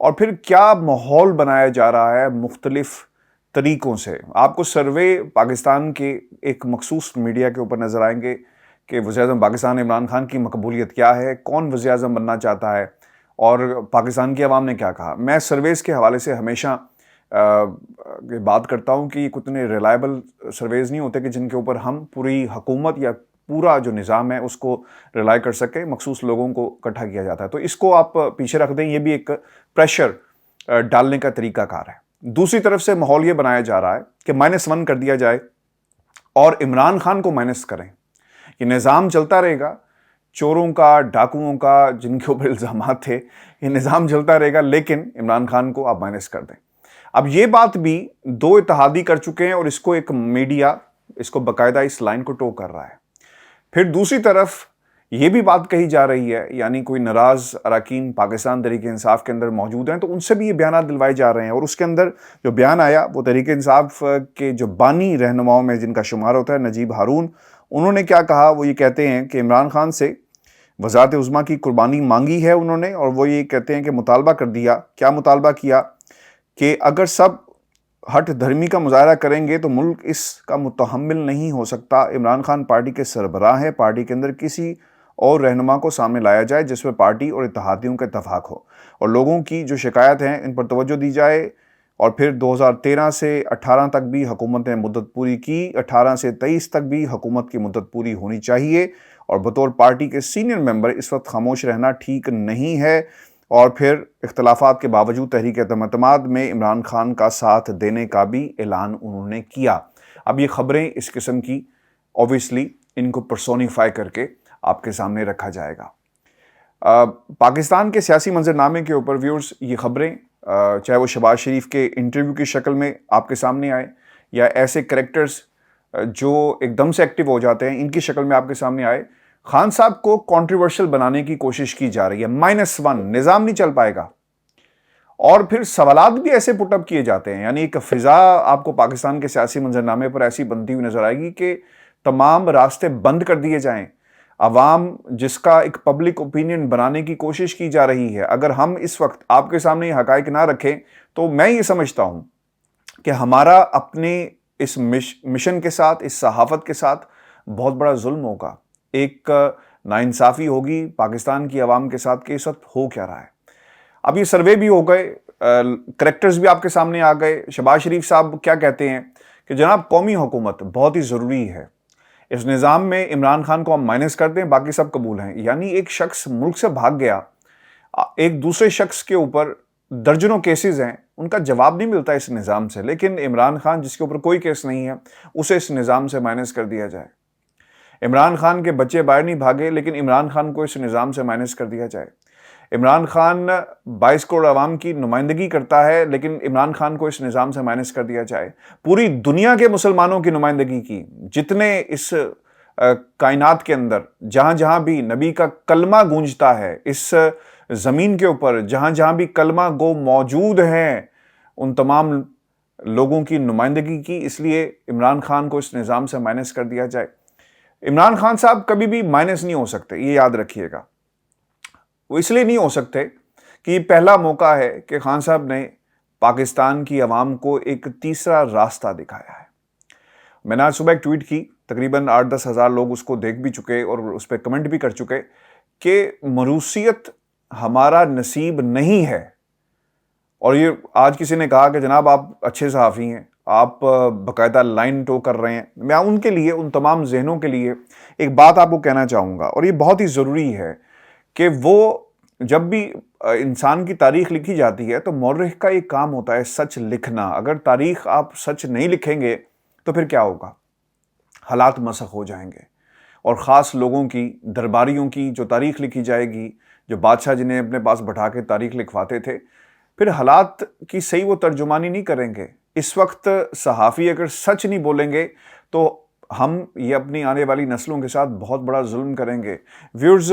اور پھر کیا ماحول بنایا جا رہا ہے مختلف طریقوں سے. آپ کو سروے پاکستان کے ایک مخصوص میڈیا کے اوپر نظر آئیں گے کہ وزیر اعظم پاکستان عمران خان کی مقبولیت کیا ہے, کون وزیر اعظم بننا چاہتا ہے اور پاکستان کی عوام نے کیا کہا. میں سرویز کے حوالے سے ہمیشہ بات کرتا ہوں کہ یہ کتنے ریلائبل سرویز نہیں ہوتے کہ جن کے اوپر ہم پوری حکومت یا پورا جو نظام ہے اس کو ریلائی کر سکے. مخصوص لوگوں کو اکٹھا کیا جاتا ہے, تو اس کو آپ پیچھے رکھ دیں. یہ بھی ایک پریشر ڈالنے کا طریقہ کار ہے. دوسری طرف سے ماحول یہ بنایا جا رہا ہے کہ -1 کر دیا جائے اور عمران خان کو مائنس کریں. یہ نظام چلتا رہے گا, چوروں کا, ڈاکوؤں کا, جن کے اوپر الزامات تھے, یہ نظام چلتا رہے گا, لیکن عمران خان کو آپ مائنس کر دیں. اب یہ بات بھی 2 اتحادی کر چکے ہیں اور اس کو ایک میڈیا اس کو باقاعدہ اس لائن کو ٹو کر رہا ہے. پھر دوسری طرف یہ بھی بات کہی جا رہی ہے, یعنی کوئی ناراض اراکین پاکستان تحریک انصاف کے اندر موجود ہیں تو ان سے بھی یہ بیانات دلوائے جا رہے ہیں. اور اس کے اندر جو بیان آیا وہ تحریک انصاف کے جو بانی رہنماؤں میں جن کا شمار ہوتا ہے, نجیب ہارون, انہوں نے کیا کہا. وہ یہ کہتے ہیں کہ عمران خان سے وزارت عظمیٰ کی قربانی مانگی ہے انہوں نے, اور وہ یہ کہتے ہیں کہ مطالبہ کر دیا. کیا مطالبہ کیا کہ اگر سب ہٹ دھرمی کا مظاہرہ کریں گے تو ملک اس کا متحمل نہیں ہو سکتا. عمران خان پارٹی کے سربراہ ہیں, پارٹی کے اندر کسی اور رہنما کو سامنے لایا جائے جس میں پارٹی اور اتحادیوں کا اتفاق ہو, اور لوگوں کی جو شکایت ہیں ان پر توجہ دی جائے. اور پھر 2013 سے 18 تک بھی حکومت نے مدت پوری کی, 18 سے 23 تک بھی حکومت کی مدت پوری ہونی چاہیے, اور بطور پارٹی کے سینئر ممبر اس وقت خاموش رہنا ٹھیک نہیں ہے. اور پھر اختلافات کے باوجود تحریک اعتماد میں عمران خان کا ساتھ دینے کا بھی اعلان انہوں نے کیا. اب یہ خبریں اس قسم کی اوبویسلی ان کو پرسونیفائی کر کے آپ کے سامنے رکھا جائے گا. پاکستان کے سیاسی منظرنامے کے اوپر ویورز یہ خبریں چاہے وہ شہباز شریف کے انٹرویو کی شکل میں آپ کے سامنے آئے یا ایسے کریکٹرز جو ایک دم سے ایکٹیو ہو جاتے ہیں ان کی شکل میں آپ کے سامنے آئے, خان صاحب کو کنٹروورشل بنانے کی کوشش کی جا رہی ہے. -1 نظام نہیں چل پائے گا. اور پھر سوالات بھی ایسے پٹ اپ کیے جاتے ہیں, یعنی ایک فضا آپ کو پاکستان کے سیاسی منظرنامے پر ایسی بنتی ہوئی نظر آئے گی کہ تمام راستے بند کر دیے جائیں. عوام جس کا ایک پبلک اوپینین بنانے کی کوشش کی جا رہی ہے, اگر ہم اس وقت آپ کے سامنے یہ حقائق نہ رکھیں تو میں یہ سمجھتا ہوں کہ ہمارا اپنے اس مشن کے ساتھ, اس صحافت کے ساتھ بہت بڑا ظلم ہوگا. ایک ناانصافی ہوگی پاکستان کی عوام کے ساتھ کہ اس وقت ہو کیا رہا ہے. اب یہ سروے بھی ہو گئے, کریکٹرز بھی آپ کے سامنے آ گئے. شہباز شریف صاحب کیا کہتے ہیں کہ جناب قومی حکومت بہت ہی ضروری ہے, اس نظام میں عمران خان کو ہم مائنس کر دیں, باقی سب قبول ہیں. یعنی ایک شخص ملک سے بھاگ گیا, ایک دوسرے شخص کے اوپر درجنوں کیسز ہیں, ان کا جواب نہیں ملتا اس نظام سے, لیکن عمران خان جس کے اوپر کوئی کیس نہیں ہے اسے اس نظام سے مائنس کر دیا جائے. عمران خان کے بچے باہر نہیں بھاگے لیکن عمران خان کو اس نظام سے مائنس کر دیا جائے. عمران خان 22 کروڑ عوام کی نمائندگی کرتا ہے لیکن عمران خان کو اس نظام سے مائنس کر دیا جائے. پوری دنیا کے مسلمانوں کی نمائندگی کی, جتنے اس کائنات کے اندر جہاں جہاں بھی نبی کا کلمہ گونجتا ہے, اس زمین کے اوپر جہاں جہاں بھی کلمہ گو موجود ہیں, ان تمام لوگوں کی نمائندگی کی. اس لیے عمران خان کو اس نظام سے مائنس کر دیا جائے. عمران خان صاحب کبھی بھی مائنس نہیں ہو سکتے, یہ یاد رکھیے گا. وہ اس لیے نہیں ہو سکتے کہ یہ پہلا موقع ہے کہ خان صاحب نے پاکستان کی عوام کو ایک تیسرا راستہ دکھایا ہے. میں نے آج صبح ایک ٹویٹ کی, تقریباً 8-10 ہزار لوگ اس کو دیکھ بھی چکے اور اس پہ کمنٹ بھی کر چکے کہ مروثیت ہمارا نصیب نہیں ہے. اور یہ آج کسی نے کہا کہ جناب آپ اچھے صحافی ہیں, آپ باقاعدہ لائن ٹو کر رہے ہیں. میں ان کے لیے, ان تمام ذہنوں کے لیے ایک بات آپ کو کہنا چاہوں گا, اور یہ بہت ہی ضروری ہے کہ وہ جب بھی انسان کی تاریخ لکھی جاتی ہے تو مورخ کا ایک کام ہوتا ہے سچ لکھنا. اگر تاریخ آپ سچ نہیں لکھیں گے تو پھر کیا ہوگا؟ حالات مسخ ہو جائیں گے, اور خاص لوگوں کی, درباریوں کی جو تاریخ لکھی جائے گی, جو بادشاہ جنہیں اپنے پاس بٹھا کے تاریخ لکھواتے تھے, پھر حالات کی صحیح وہ ترجمانی نہیں کریں گے. اس وقت صحافی اگر سچ نہیں بولیں گے تو ہم یہ اپنی آنے والی نسلوں کے ساتھ بہت بڑا ظلم کریں گے. ویورز,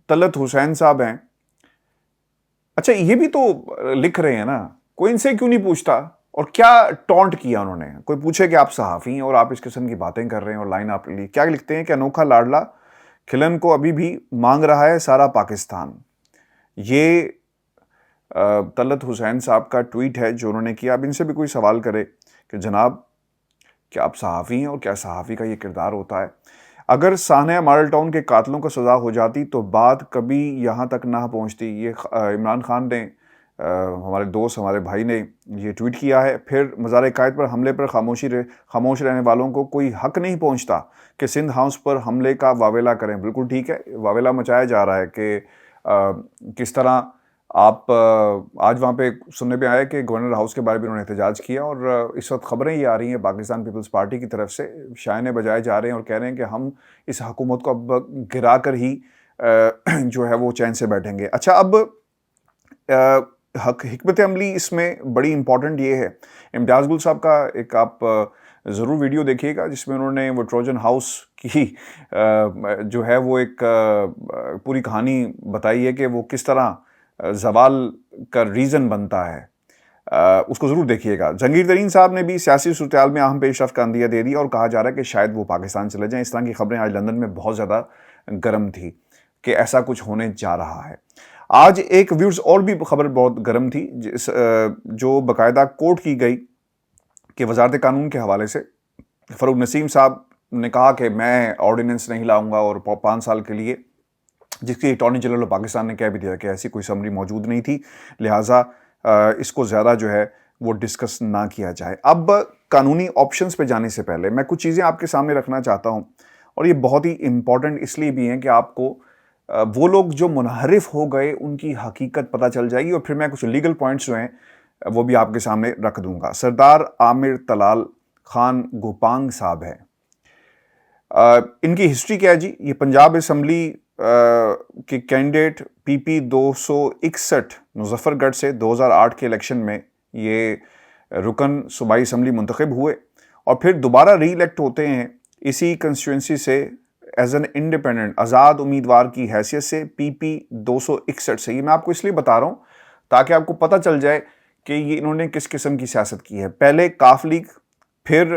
طلعت حسین صاحب ہیں, اچھا یہ بھی تو لکھ رہے ہیں نا, کوئی ان سے کیوں نہیں پوچھتا؟ اور کیا ٹونٹ کیا انہوں نے؟ کوئی پوچھے کہ آپ صحافی ہیں اور آپ اس قسم کی باتیں کر رہے ہیں اور لائن آپ لی, کیا لکھتے ہیں کہ انوکھا لاڈلا کھلن کو ابھی بھی مانگ رہا ہے سارا پاکستان. یہ طلعت حسین صاحب کا ٹویٹ ہے جو انہوں نے کیا. اب ان سے بھی کوئی سوال کرے کہ جناب کیا آپ صحافی ہیں اور کیا صحافی کا یہ کردار ہوتا ہے؟ اگر سانحہ ماڈل ٹاؤن کے قاتلوں کو سزا ہو جاتی تو بات کبھی یہاں تک نہ پہنچتی. یہ عمران خان نے ہمارے دوست ہمارے بھائی نے یہ ٹویٹ کیا ہے. پھر مزار قائد پر حملے پر خاموش رہنے والوں کو کوئی حق نہیں پہنچتا کہ سندھ ہاؤس پر حملے کا واویلا کریں. بالکل ٹھیک ہے, واویلا مچایا جا رہا ہے کہ کس طرح آپ آج وہاں پہ سننے میں آیا کہ گورنر ہاؤس کے بارے میں انہوں نے احتجاج کیا, اور اس وقت خبریں یہ آ رہی ہیں پاکستان پیپلز پارٹی کی طرف سے شائنے بجائے جا رہے ہیں اور کہہ رہے ہیں کہ ہم اس حکومت کو اب گرا کر ہی جو ہے وہ چین سے بیٹھیں گے. اچھا, اب حکمت عملی اس میں بڑی امپورٹنٹ یہ ہے. امتیاز گل صاحب کا ایک آپ ضرور ویڈیو دیکھیے گا جس میں انہوں نے وہ ٹروجن ہاؤس کی جو ہے وہ ایک پوری کہانی بتائی ہے کہ وہ کس طرح زوال کا ریزن بنتا ہے. اس کو ضرور دیکھیے گا. جہانگیر ترین صاحب نے بھی سیاسی صورتحال میں اہم پیش رفت کا عندیہ دے دیا اور کہا جا رہا ہے کہ شاید وہ پاکستان چلے جائیں. اس طرح کی خبریں آج لندن میں بہت زیادہ گرم تھی کہ ایسا کچھ ہونے جا رہا ہے. آج ایک ویورز اور بھی خبر بہت گرم تھی جو باقاعدہ کوٹ کی گئی کہ وزارت قانون کے حوالے سے فاروق نسیم صاحب نے کہا کہ میں آرڈیننس نہیں لاؤں گا اور 5 سال کے لیے, جس کی اٹارنی جنرل آف پاکستان نے کہہ بھی دیا کہ ایسی کوئی سمری موجود نہیں تھی, لہٰذا اس کو زیادہ جو ہے وہ ڈسکس نہ کیا جائے. اب قانونی آپشنز پہ جانے سے پہلے میں کچھ چیزیں آپ کے سامنے رکھنا چاہتا ہوں, اور یہ بہت ہی امپورٹنٹ اس لیے بھی ہیں کہ آپ کو وہ لوگ جو منحرف ہو گئے ان کی حقیقت پتہ چل جائے گی, اور پھر میں کچھ لیگل پوائنٹس جو ہیں وہ بھی آپ کے سامنے رکھ دوں گا. سردار عامر طلال خان گوپانگ صاحب ہیں. ان کی ہسٹری کیا ہے جی؟ یہ پنجاب اسمبلی کے کینڈیڈیٹ PP 261 مظفر گڑھ سے 2008 کے الیکشن میں یہ رکن صوبائی اسمبلی منتخب ہوئے اور پھر دوبارہ ری الیکٹ ہوتے ہیں اسی کنسٹیچوئنسی سے ایز این انڈیپینڈنٹ آزاد امیدوار کی حیثیت سے PP 261 سے. یہ میں آپ کو اس لیے بتا رہا ہوں تاکہ آپ کو پتہ چل جائے کہ یہ انہوں نے کس قسم کی سیاست کی ہے. پہلے کاف لیگ, پھر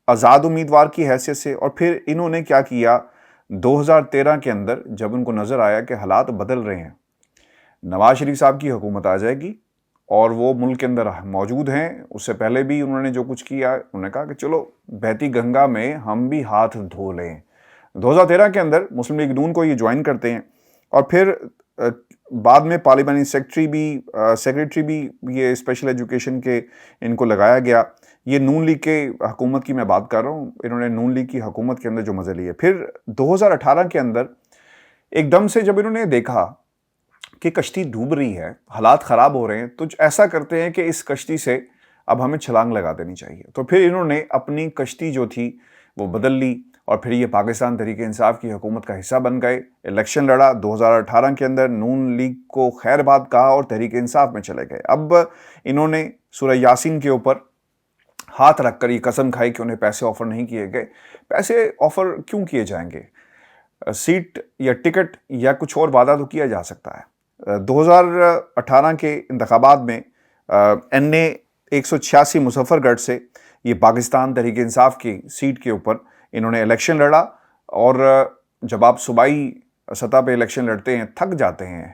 آزاد امیدوار کی حیثیت سے, اور پھر انہوں نے کیا کیا 2013 کے اندر جب ان کو نظر آیا کہ حالات بدل رہے ہیں, نواز شریف صاحب کی حکومت آ جائے گی اور وہ ملک کے اندر موجود ہیں. اس سے پہلے بھی انہوں نے جو کچھ کیا انہوں نے کہا کہ چلو بہتی گنگا میں ہم بھی ہاتھ دھو لیں. 2013 کے اندر مسلم لیگ نون کو یہ جوائن کرتے ہیں اور پھر بعد میں پارلیمانی سیکریٹری بھی یہ اسپیشل ایجوکیشن کے ان کو لگایا گیا. یہ نون لیگ کے حکومت کی میں بات کر رہا ہوں, انہوں نے نون لیگ کی حکومت کے اندر جو مزے لیے. پھر 2018 کے اندر ایک دم سے جب انہوں نے دیکھا کہ کشتی ڈوب رہی ہے, حالات خراب ہو رہے ہیں, تو ایسا کرتے ہیں کہ اس کشتی سے اب ہمیں چھلانگ لگا دینی چاہیے. تو پھر انہوں نے اپنی کشتی جو تھی وہ بدل لی اور پھر یہ پاکستان تحریک انصاف کی حکومت کا حصہ بن گئے. الیکشن لڑا 2018 کے اندر, نون لیگ کو خیر بات کہا اور تحریک انصاف میں چلے گئے. اب انہوں نے سورہ یاسین کے اوپر ہاتھ رکھ کر یہ قسم کھائی کہ انہیں پیسے آفر نہیں کیے گئے. پیسے آفر کیوں کیے جائیں گے؟ سیٹ یا ٹکٹ یا کچھ اور وعدہ تو کیا جا سکتا ہے. 2018 کے انتخابات میں NA 186 مظفر گڑھ سے یہ پاکستان تحریک انصاف کی سیٹ کے اوپر انہوں نے الیکشن لڑا, اور جب آپ صوبائی سطح پہ الیکشن لڑتے ہیں تھک جاتے ہیں,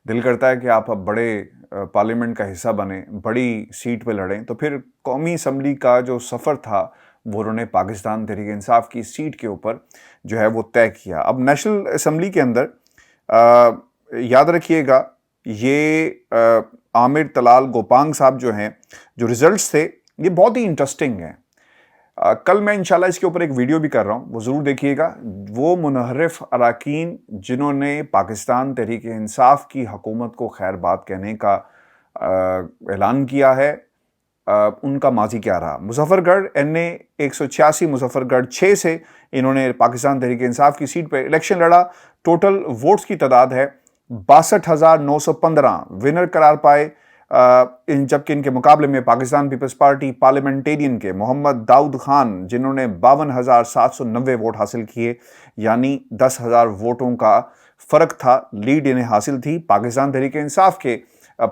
دل کرتا ہے کہ آپ اب بڑے پارلیمنٹ کا حصہ بنیں, بڑی سیٹ پہ لڑیں. تو پھر قومی اسمبلی کا جو سفر تھا وہ انہوں نے پاکستان تحریک انصاف کی سیٹ کے اوپر جو ہے وہ طے کیا. اب نیشنل اسمبلی کے اندر یاد رکھیے گا یہ عامر طلال گوپانگ صاحب جو ہیں, جو ریزلٹس تھے یہ بہت ہی انٹرسٹنگ ہیں. کل میں انشاءاللہ اس کے اوپر ایک ویڈیو بھی کر رہا ہوں, وہ ضرور دیکھیے گا. وہ منحرف اراکین جنہوں نے پاکستان تحریک انصاف کی حکومت کو خیر بات کہنے کا اعلان کیا ہے, ان کا ماضی کیا رہا. مظفر گڑھ NA 186 مظفر گڑھ 6 سے انہوں نے پاکستان تحریک انصاف کی سیٹ پہ الیکشن لڑا. ٹوٹل ووٹس کی تعداد ہے 62,915. ونر قرار پائے جبکہ ان کے مقابلے میں پاکستان پیپلز پارٹی پارلیمنٹیرین کے محمد داؤد خان جنہوں نے 52,790 ووٹ حاصل کیے, یعنی 10,000 ووٹوں کا فرق تھا. لیڈ انہیں حاصل تھی پاکستان تحریک انصاف کے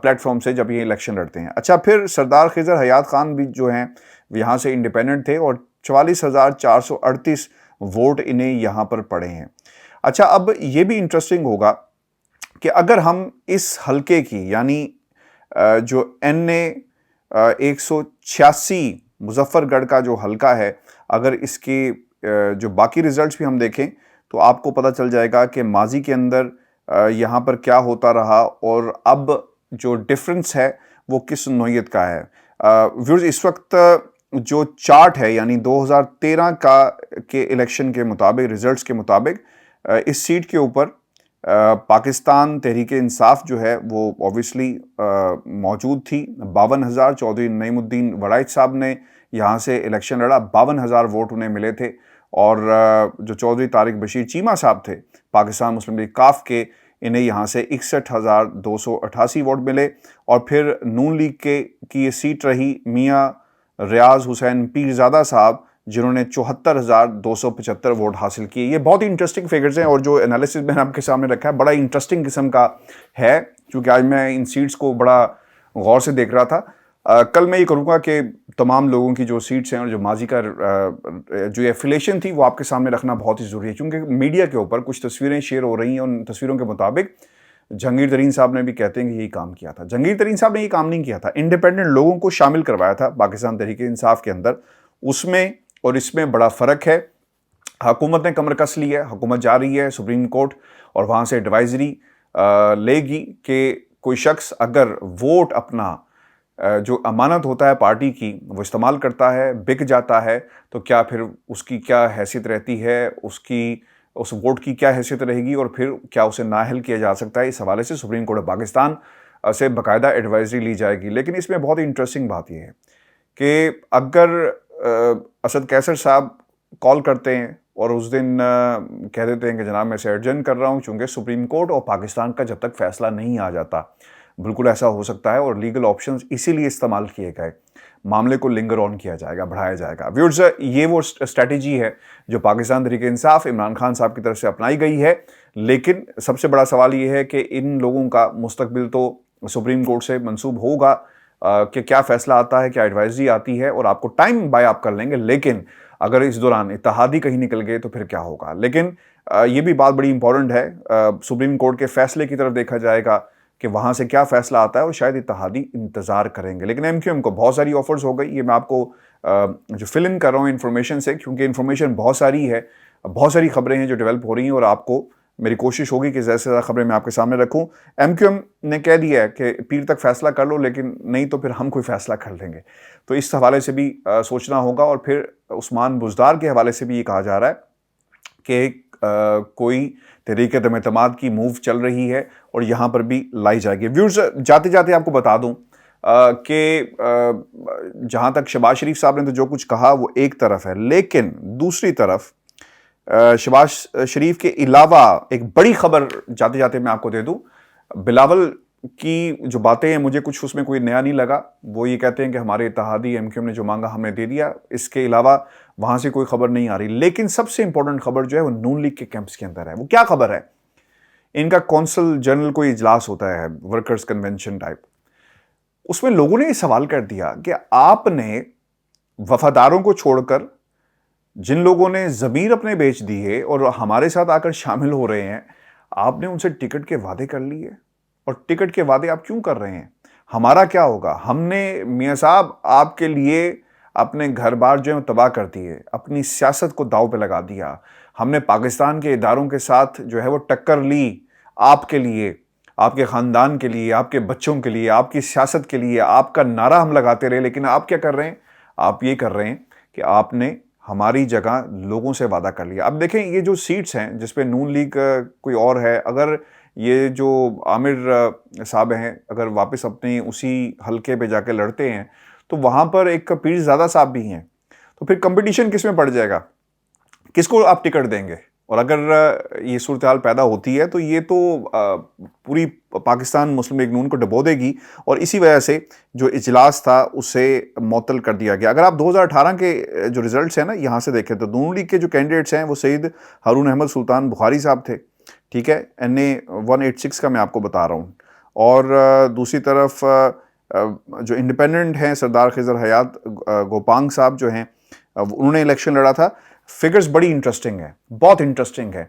پلیٹ فارم سے جب یہ الیکشن لڑتے ہیں. اچھا, پھر سردار خضر حیات خان بھی جو ہیں یہاں سے انڈیپینڈنٹ تھے اور 44,438 ووٹ انہیں یہاں پر پڑے ہیں. اچھا, اب یہ بھی انٹرسٹنگ ہوگا کہ اگر ہم اس حلقے کی یعنی جو NA 186 مظفر گڑھ کا جو حلقہ ہے، اگر اس کے جو باقی ریزلٹس بھی ہم دیکھیں تو آپ کو پتہ چل جائے گا کہ ماضی کے اندر یہاں پر کیا ہوتا رہا اور اب جو ڈفرنس ہے وہ کس نوعیت کا ہے۔ ویورز، اس وقت جو چارٹ ہے یعنی 2013 کے الیکشن کے مطابق، ریزلٹس کے مطابق، اس سیٹ کے اوپر پاکستان تحریک انصاف جو ہے وہ اوبویسلی موجود تھی۔ 52,000 چودھری نعیم الدین وڑائچ صاحب نے یہاں سے الیکشن لڑا، 52,000 ووٹ انہیں ملے تھے، اور جو چودھری طارق بشیر چیمہ صاحب تھے پاکستان مسلم لیگ کاف کے، انہیں یہاں سے 61,288 ووٹ ملے، اور پھر نون لیگ کی یہ سیٹ رہی میاں ریاض حسین پیرزادہ صاحب، جنہوں نے 74,275 ووٹ حاصل کیے۔ یہ بہت ہی انٹرسٹنگ فگرز ہیں، اور جو انالیسس میں نے آپ کے سامنے رکھا ہے بڑا انٹرسٹنگ قسم کا ہے، کیونکہ آج میں ان سیٹس کو بڑا غور سے دیکھ رہا تھا۔ کل میں یہ کروں گا کہ تمام لوگوں کی جو سیٹس ہیں اور جو ماضی کا جو ایفیلیشن تھی وہ آپ کے سامنے رکھنا بہت ہی ضروری ہے، کیونکہ میڈیا کے اوپر کچھ تصویریں شیئر ہو رہی ہیں، ان تصویروں کے مطابق جہانگیر ترین صاحب نے بھی کہتے ہیں کہ یہی کام کیا تھا۔ جہانگیر ترین صاحب نے یہ کام نہیں کیا تھا، انڈیپینڈنٹ لوگوں کو شامل کروایا تھا پاکستان تحریک انصاف کے اندر، اس میں اور اس میں بڑا فرق ہے۔ حکومت نے کمر کس لی ہے، حکومت جا رہی ہے سپریم کورٹ اور وہاں سے ایڈوائزری لے گی کہ کوئی شخص اگر ووٹ اپنا جو امانت ہوتا ہے پارٹی کی وہ استعمال کرتا ہے، بک جاتا ہے، تو کیا پھر اس کی کیا حیثیت رہتی ہے، اس ووٹ کی کیا حیثیت رہے گی، اور پھر کیا اسے نااہل کیا جا سکتا ہے۔ اس حوالے سے سپریم کورٹ پاکستان سے باقاعدہ ایڈوائزری لی جائے گی۔ لیکن اس میں بہت ہی انٹرسٹنگ بات یہ ہے کہ اگر اسد قیصر صاحب کال کرتے ہیں اور اس دن کہہ دیتے ہیں کہ جناب میں اسے ارجنٹ کر رہا ہوں چونکہ سپریم کورٹ اور پاکستان کا جب تک فیصلہ نہیں آ جاتا، بالکل ایسا ہو سکتا ہے، اور لیگل آپشنز اسی لیے استعمال کیے گئے، معاملے کو لنگر آن کیا جائے گا، بڑھایا جائے گا۔ ویورز، یہ وہ اسٹریٹجی ہے جو پاکستان تحریک انصاف عمران خان صاحب کی طرف سے اپنائی گئی ہے، لیکن سب سے بڑا سوال یہ ہے کہ ان لوگوں کا مستقبل تو سپریم کورٹ سے منسوب ہوگا کہ کیا فیصلہ آتا ہے، کیا ایڈوائزری آتی ہے، اور آپ کو ٹائم بائی آپ کر لیں گے، لیکن اگر اس دوران اتحادی کہیں نکل گئے تو پھر کیا ہوگا۔ لیکن یہ بھی بات بڑی امپورٹنٹ ہے، سپریم کورٹ کے فیصلے کی طرف دیکھا جائے گا کہ وہاں سے کیا فیصلہ آتا ہے، اور شاید اتحادی انتظار کریں گے۔ لیکن MQM کو بہت ساری آفرز ہو گئی، یہ میں آپ کو جو فل ان کر رہا ہوں انفارمیشن سے، کیونکہ انفارمیشن بہت ساری ہے، بہت ساری خبریں ہیں جو ڈیولپ ہو رہی ہیں، اور آپ کو میری کوشش ہوگی کہ زیادہ سے زیادہ خبریں میں آپ کے سامنے رکھوں۔ MQM نے کہہ دیا ہے کہ پیر تک فیصلہ کر لو، لیکن نہیں تو پھر ہم کوئی فیصلہ کر لیں گے، تو اس حوالے سے بھی سوچنا ہوگا۔ اور پھر عثمان بزدار کے حوالے سے بھی یہ کہا جا رہا ہے کہ کوئی تحریک عدم اعتماد کی موو چل رہی ہے اور یہاں پر بھی لائی جائے گی۔ ویورز، جاتے جاتے آپ کو بتا دوں کہ جہاں تک شہباز شریف صاحب نے تو جو کچھ کہا وہ ایک طرف ہے، لیکن دوسری طرف شہباز شریف کے علاوہ ایک بڑی خبر جاتے جاتے میں آپ کو دے دوں۔ بلاول کی جو باتیں ہیں مجھے کچھ اس میں کوئی نیا نہیں لگا، وہ یہ کہتے ہیں کہ ہمارے اتحادی MQM نے جو مانگا ہم نے دے دیا، اس کے علاوہ وہاں سے کوئی خبر نہیں آ رہی۔ لیکن سب سے امپورٹنٹ خبر جو ہے وہ نون لیگ کے کیمپس کے اندر ہے۔ وہ کیا خبر ہے؟ ان کا کونسل جنرل کوئی اجلاس ہوتا ہے، ورکرز کنونشن ٹائپ، اس میں لوگوں نے یہ سوال کر دیا کہ آپ نے وفاداروں کو چھوڑ کر جن لوگوں نے ضمیر اپنے بیچ دی ہے اور ہمارے ساتھ آ کر شامل ہو رہے ہیں، آپ نے ان سے ٹکٹ کے وعدے کر لیے، اور ٹکٹ کے وعدے آپ کیوں کر رہے ہیں؟ ہمارا کیا ہوگا؟ ہم نے میاں صاحب آپ کے لیے اپنے گھر بار جو ہے تباہ کر دیے، اپنی سیاست کو داؤ پہ لگا دیا، ہم نے پاکستان کے اداروں کے ساتھ جو ہے وہ ٹکر لی آپ کے لیے، آپ کے خاندان کے لیے، آپ کے بچوں کے لیے، آپ کی سیاست کے لیے، آپ کا نعرہ ہم لگاتے رہے، لیکن آپ کیا کر رہے ہیں؟ آپ یہ کر رہے ہیں کہ آپ نے ہماری جگہ لوگوں سے وعدہ کر لیا۔ اب دیکھیں یہ جو سیٹس ہیں جس پہ نون لیگ کوئی اور ہے، اگر یہ جو عامر صاحب ہیں اگر واپس اپنے اسی حلقے پہ جا کے لڑتے ہیں تو وہاں پر ایک پیرزادہ صاحب بھی ہیں، تو پھر کمپٹیشن کس میں پڑ جائے گا؟ کس کو آپ ٹکٹ دیں گے؟ اور اگر یہ صورتحال پیدا ہوتی ہے تو یہ تو پوری پاکستان مسلم لیگ نون کو ڈبو دے گی، اور اسی وجہ سے جو اجلاس تھا اسے معطل کر دیا گیا۔ اگر آپ 2018 کے جو ریزلٹس ہیں نا یہاں سے دیکھیں تو نون لیگ کے جو کینڈیڈیٹس ہیں وہ سید ہارون احمد سلطان بخاری صاحب تھے، ٹھیک ہے، NA 186 کا میں آپ کو بتا رہا ہوں، اور دوسری طرف جو انڈیپینڈنٹ ہیں سردار خضر حیات گوپانگ صاحب جو ہیں انہوں نے الیکشن لڑا تھا۔ فگرز بڑی انٹرسٹنگ ہے، بہت انٹرسٹنگ ہے،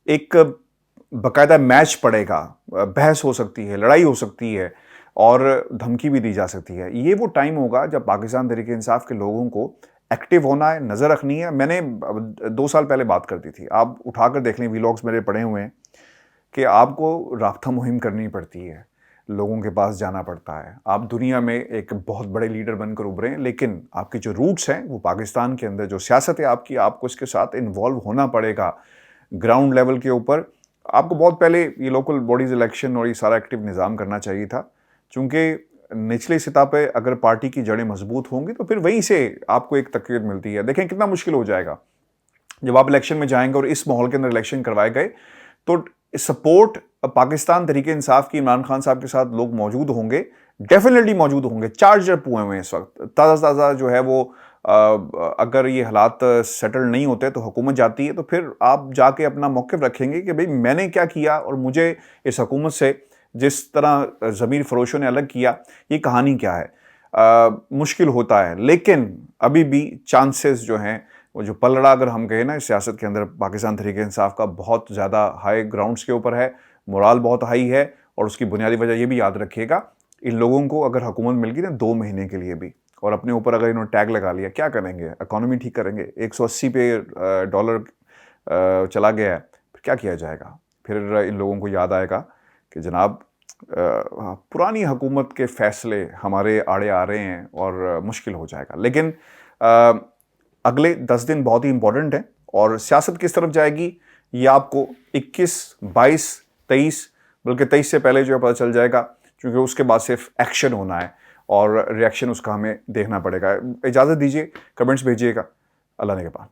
ایک باقاعدہ میچ پڑے گا، بحث ہو سکتی ہے، لڑائی ہو سکتی ہے، اور دھمکی بھی دی جا سکتی ہے. یہ وہ ٹائم ہوگا جب پاکستان تحریک انصاف کے لوگوں کو ایکٹیو ہونا ہے, نظر رکھنی ہے. میں نے 2 سال پہلے بات کر دی تھی, آپ اٹھا کر دیکھ لیں, ویلاگز میرے پڑے ہوئے ہیں کہ آپ کو رابطہ مہم کرنی پڑتی ہے, لوگوں کے پاس جانا پڑتا ہے. آپ دنیا میں ایک بہت بڑے لیڈر بن کر ابھرے ہیں, لیکن آپ کی جو روٹس ہیں وہ پاکستان کے اندر جو سیاست ہے آپ کی, آپ کو اس کے ساتھ انوالو ہونا پڑے گا گراؤنڈ لیول کے اوپر. آپ کو بہت پہلے یہ لوکل باڈیز الیکشن اور یہ سارا ایکٹیو نظام کرنا چاہیے تھا, چونکہ نچلی سطح پہ اگر پارٹی کی جڑیں مضبوط ہوں گی تو پھر وہیں سے آپ کو ایک تقویت ملتی ہے. دیکھیں کتنا مشکل ہو جائے گا جب آپ الیکشن میں جائیں گے اور اس ماحول کے اندر الیکشن کروائے گئے تو سپورٹ پاکستان تحریک انصاف کی عمران خان صاحب کے ساتھ لوگ موجود ہوں گے, ڈیفینیٹلی موجود ہوں گے. چارجر اپ ہوئے ہیں اس وقت تازہ جو ہے وہ, اگر یہ حالات سیٹل نہیں ہوتے تو حکومت جاتی ہے تو پھر آپ جا کے اپنا موقف رکھیں گے کہ بھئی میں نے کیا کیا اور مجھے اس حکومت سے جس طرح ضمیر فروشوں نے الگ کیا, یہ کہانی کیا ہے. مشکل ہوتا ہے, لیکن ابھی بھی چانسز جو ہیں وہ جو پلڑا اگر ہم کہیں نا اس سیاست کے اندر پاکستان تحریک انصاف کا بہت زیادہ ہائی گراؤنڈز کے اوپر ہے, مورال بہت ہائی ہے. اور اس کی بنیادی وجہ یہ بھی یاد رکھیے گا, ان لوگوں کو اگر حکومت مل گئی نا 2 مہینے کے لیے بھی, اور اپنے اوپر اگر انہوں نے ٹیگ لگا لیا, کیا کریں گے؟ اکانومی ٹھیک کریں گے؟ 180 پہ ڈالر چلا گیا ہے, پھر کیا کیا جائے گا؟ پھر ان لوگوں کو یاد آئے گا کہ جناب پرانی حکومت کے فیصلے ہمارے آڑے آ رہے ہیں اور مشکل ہو جائے گا. لیکن اگلے 10 دن بہت ہی امپورٹنٹ ہیں, اور سیاست کس طرف جائے گی یہ آپ کو 21, 22, 23 بلکہ 23 سے پہلے جو ہے پتہ چل جائے گا, کیونکہ اس کے بعد صرف ایکشن ہونا ہے اور ریئیکشن اس کا ہمیں دیکھنا پڑے گا. اجازت دیجیے, کمنٹس بھیجیے گا. اللہ نگہبان.